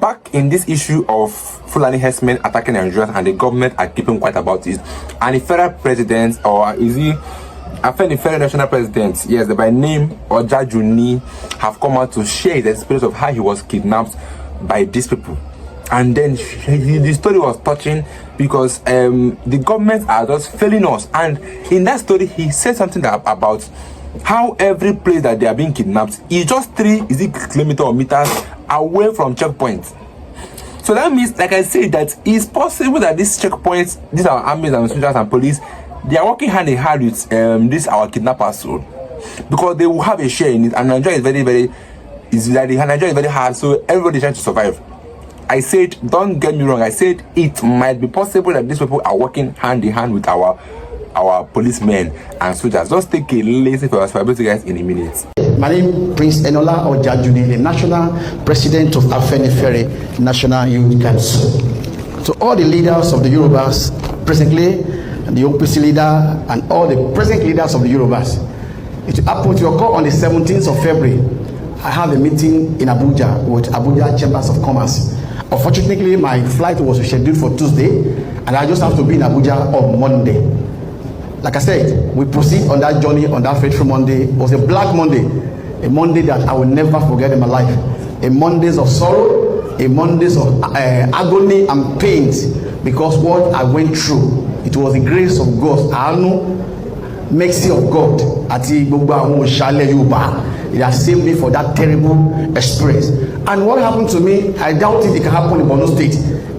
Back in this issue of Fulani herdsmen attacking Nigerians and the government are keeping quiet about it, and the federal president, or is he, I think the federal national president, yes, by name Ojajuni, have come out to share his experience of how he was kidnapped by these people. And then the story was touching because the government are just failing us. And in that story, he said something about how every place that they are being kidnapped is just 3 kilometers or meters away from checkpoints. So that means, like I said, that it's possible that these checkpoints, these are armies and soldiers and police, they are working hand in hand with this our kidnappers, so because they will have a share in it. And Nigeria is Nigeria is very hard, so everybody is trying to survive. I said, don't get me wrong, I said it might be possible that these people are working hand in hand with our policemen and soldiers. Just take a listen for us, for guys, in a minute. My name is Prince Enola Ojajuni, the National President of Afenifere National Youth Council. To all the leaders of the Yorubas presently, the OPC leader and all the present leaders of the Yorubas, it happened to occur on the 17th of February. I had a meeting in Abuja with Abuja Chambers of Commerce. Unfortunately, my flight was scheduled for Tuesday, and I just have to be in Abuja on Monday. Like I said, we proceed on that journey on that fateful Monday. It was a black Monday, a Monday that I will never forget in my life. A Mondays of sorrow, a Mondays of agony and pain, because what I went through, it was the grace of God. I know mercy of God. It has saved me for that terrible experience. And what happened to me, I doubt it can happen in Borno State,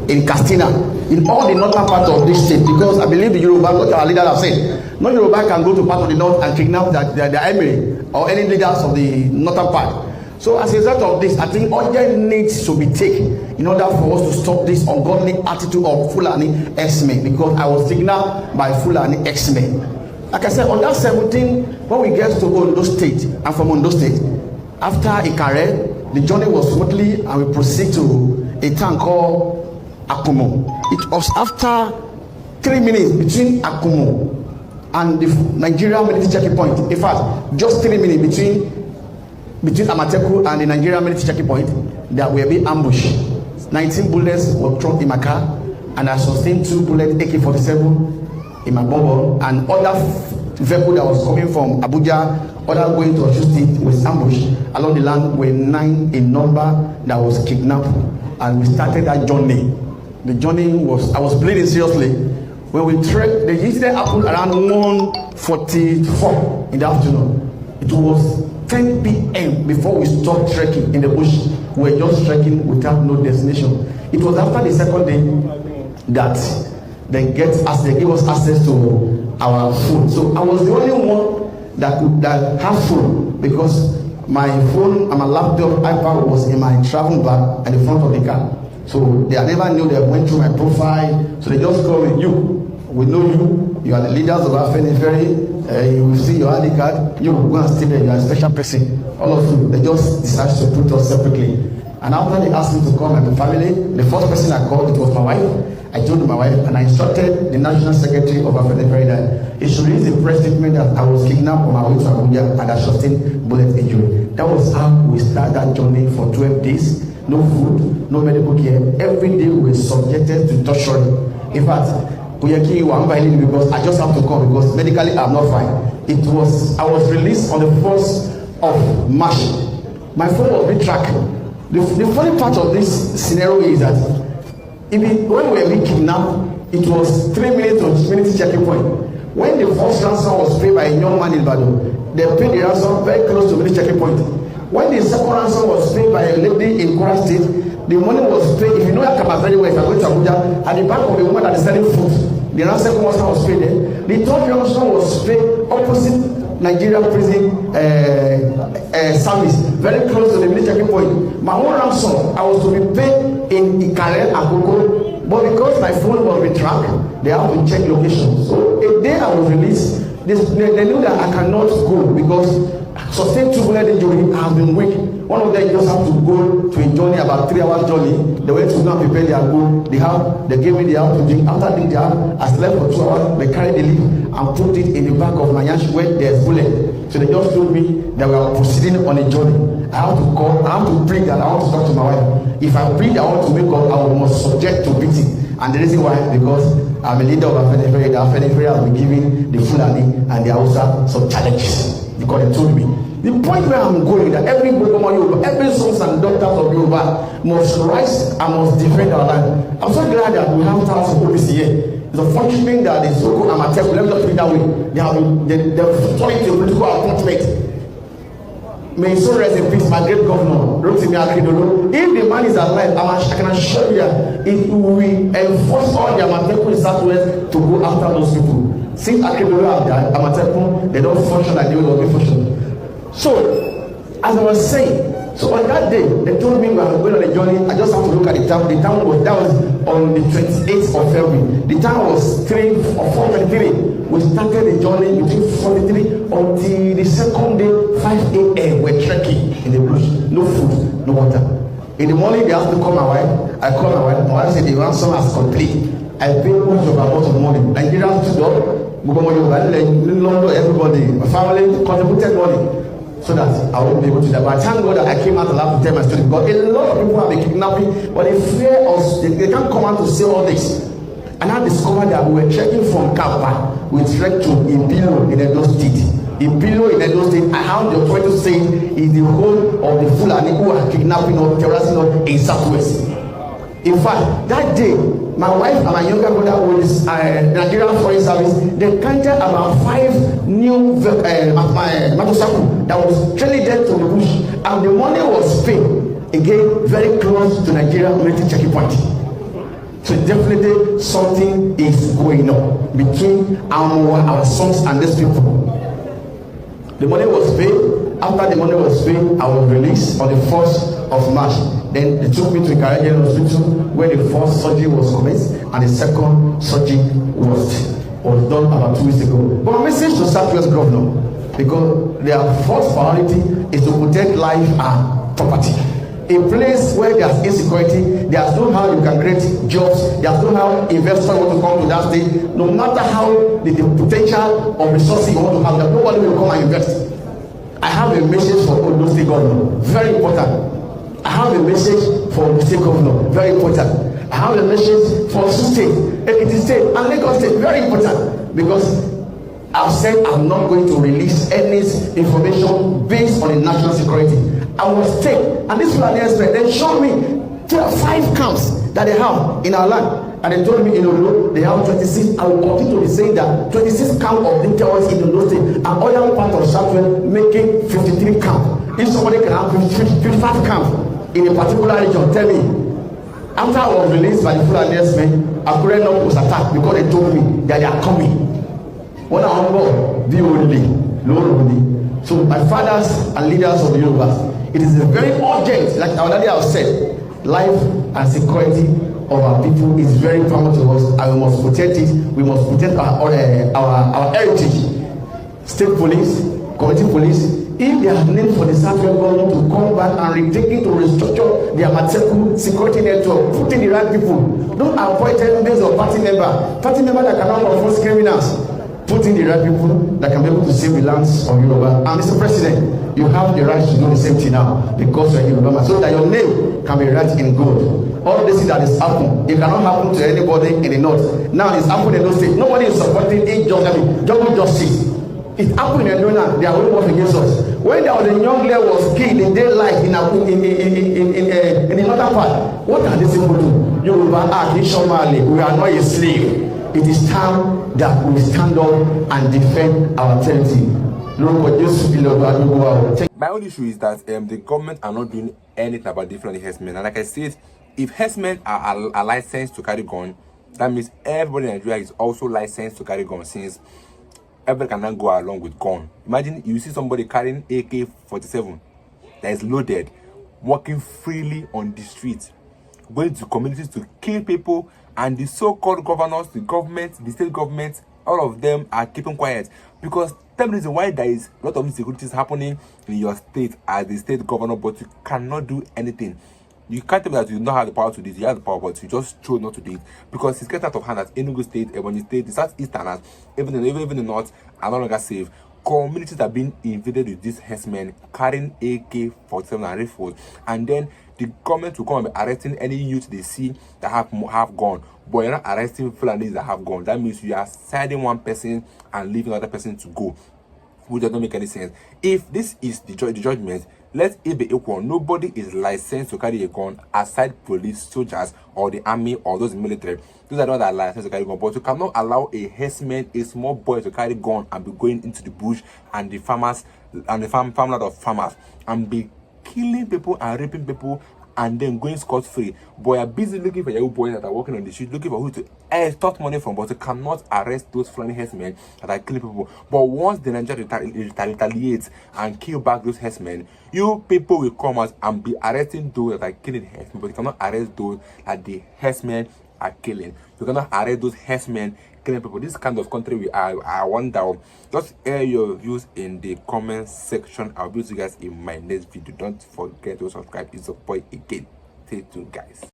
in Katsina, in all the northern part of this state, because I believe the Yoruba, what our leaders have said, no Yoruba can go to part of the north and kidnap the emir or any leaders of the northern part. So as a result of this, I think urgent needs to be taken in order for us to stop this ungodly attitude of Fulani X-Men, because I was kidnapped by Fulani X-Men. Like I said, on that 17th, when we get to Ondo State, and from Ondo State, after Ikare, the journey was smoothly, and we proceed to a town called Akumo. It was after 3 minutes between Akumo and the Nigerian military checkpoint. In fact, just 3 minutes between Amateku and the Nigerian military checkpoint, that we were being ambushed. 19 bullets were thrown in my car, and I sustained 2 bullets AK-47 in my bubble, and other vehicle that was coming from Abuja, other going to Osun State, was ambushed along the land. Were 9 in number that was kidnapped, and we started that journey. The journey was, I was bleeding seriously. When we trekked, the incident happened around 1:44 in the afternoon. It was 10 p.m. before we stopped trekking in the bush. We were just trekking without no destination. It was after the second day that they gave us access to our food. So I was the only one that had food, because my phone and my laptop, iPad was in my travel bag at the front of the car. So they never knew. They went through my profile. So they just called me, we know you. You are the leaders of our Ferry. You will see your ID card. You will go and stay there. You are a special person. All of you. They just decided to put us separately. And after they asked me to call my family, the first person I called, it was my wife. I told my wife, and I instructed the National Secretary of Afenifere that he should release a press statement that I was kidnapped on my way to Abuja and I sustained bullet injury. That was how we started that journey for 12 days. No food, no medical care. Every day we were subjected to torture. In fact, because I just have to come because medically I'm not fine. I was released on the 1st of March. My phone was being tracked. The funny part of this scenario is that when we were being kidnapped, it was 3 minutes of military checking point. When the first ransom was paid by a young man in Badoo, they paid the ransom very close to the military checking point. When the second ransom was paid by a lady in Kwara State, the money was paid. If you know Yakama very well, if you're going to Abuja, at the back of the woman that is selling food, the second ransom was paid there. The third ransom was paid opposite Nigeria prison service, very close to the military checking point. My own ransom, I was to be paid in Ikare and Akoko, but because my phone was being tracked, they have to check location. So a day I was released, they knew that I cannot go because sustained 2 bullet injury. I have been weak. One of them just have to go to a journey, about 3 hours journey. They went to go and prepare their goal. They gave me the house to drink. After drinking the house, I slept for 2 hours. They carried the leaf and put it in the back of my yash where there's bullet. So they just told me that we are proceeding on a journey. I have to call, I have to pray that I want to talk to my wife. If I pray that I want to make up, I must subject to beating. And the reason why, because I'm a leader of Afenifere. The Afenifere has been giving the Fulani and the Hausa some challenges. Because they told me. The point where I'm going, that every Yoruba, every sons and daughters of Yoruba must rise and must defend our land. I'm so glad that we have thousands of police here. It's unfortunate that the so-called Amateku, let me not put it that way, they're falling to political appointment. May so rest in peace, my great governor, Rotimi Akeredolu. If the man is alive, I can assure you that it will enforce all the Amateku in Southwest to go after those people. Since Akeredolu have died, Amateku, they don't function like they will be functioning. So, as I was saying, so on that day, they told me we were going on a journey. I just have to look at the time. The time was, that was on the 28th of February. The time was 3 or 4:23. We started the journey between 43 until the second day, 5 a.m. We're trekking in the bush. No food, no water. In the morning, they asked me to call my wife. I called my wife. My wife said the ransom has complete. I paid much of about of money. Nigerians stood up. London, everybody. My family contributed money. So that I won't be able to die. But thank God that I came out alive to tell my story. But a lot of people have been kidnapping, but they fear us. They can't come out to say all this. And I discovered that we were trekking from Kapa. We trekked to Impilo in Edo State. Impilo in Edo State, I have the authority to say is the whole of the Fulani who are kidnapping or terrorizing us in Southwest. In fact, that day, my wife and my younger brother with Nigerian Foreign Service, they counted about 5 new motorcycles that was trailing there to the bush, and the money was paid again very close to Nigeria military checking point. So definitely something is going on between our sons and these people. The money was paid. After the money was paid, I was released on the 1st of March. Then they took me to Ikaraja Hospital where the first surgery was commenced and the second surgery was done about 2 weeks ago. But my message to Southwest Governor, because their first priority is to protect life and property. A place where there's insecurity, there's no how you can create jobs, there's no how investors want to come to that state. No matter how the potential of resources you want to have, that nobody will come and invest. I have a message for Ondo State Governor, very important. I have a message for the state governor, very important. I have a message for Osun State, Ekiti State, and Lagos State, very important. Because I've said I'm not going to release any information based on the national security. I was take, and this Fulani expert, they showed me 5 camps that they have in our land. And they told me in Ondo, they have 26. I will continue to be saying that 26 camps of the terrorists in Ondo State and other part of Southwest making 53 camps. If somebody can have 55 camps in a particular region, tell me. After I was released by the Fulani men, Akure North was attacked because they told me that they are coming. When I am born, be only, Lord only. So my fathers and leaders of the Yoruba, it is a very urgent, like already I have said, life and security of our people is very paramount to us, and we must protect it. We must protect our heritage. State police, community police, if they are named for the Southwest government to come back and retake it to restructure their Amateku security network, put in the right people. Don't appoint them based on party member that cannot enforce criminals. Put in the right people that can be able to save the lands of Yoruba. And Mr. President, you have the right to do the same thing now because you're Yoruba, so that your name can be right in good. All this that is happening, it cannot happen to anybody in the north. Now it's happening in those states. Nobody is supporting double justice. It happened in Arizona. They are only working against us. When there was a young girl was killed in daylight in the northern part, what are these people do? Yoruba Somali, we are not a slave. It is time that we stand up and defend our territory. My only issue is that the government are not doing anything about different herdsmen. And like I said, if herdsmen are licensed to carry gun, that means everybody in Nigeria is also licensed to carry gun, since everybody cannot go along with gun. Imagine you see somebody carrying AK-47 that is loaded, walking freely on the street, going to communities to kill people, and the so-called governors, the government, the state government, all of them are keeping quiet. Because tell me the reason why there is a lot of insecurities happening in your state as the state governor, but you cannot do anything. You can't tell me that you don't have the power to do it. You have the power, but you just chose not to do it because it's getting out of hand at Enugu State, Ebonyi State, the Southeasterners, even the North are no longer safe. Communities are being invaded with these herdsmen carrying AK-47 and rifles, and then the government will come and be arresting any youth they see that have gone, but you're not arresting Fulanis that have gone. That means you are siding one person and leaving another person to go, which does not make any sense. If this is the judgment, let it be equal. Nobody is licensed to carry a gun aside police, soldiers, or the army, or those military. Those are not that licensed to carry a gun. But you cannot allow a herdsman, a small boy, to carry a gun and be going into the bush and the farmers and the farmland of farmers and be killing people and raping people and then going scot-free. But you're busy looking for your boys that are working on the street, looking for who to extort money from, but you cannot arrest those Fulani herdsmen that are killing people. But once the Nigeria retaliates and kill back those herdsmen, you people will come out and be arresting those that are killing herdsmen, but you cannot arrest those that the herdsmen are killing. You cannot arrest those herdsmen killing people. This kind of country we are, I wonder. Just air your views in the comment section. I'll be with you guys in my next video. Don't forget to subscribe. It's a boy again. Stay tuned, guys.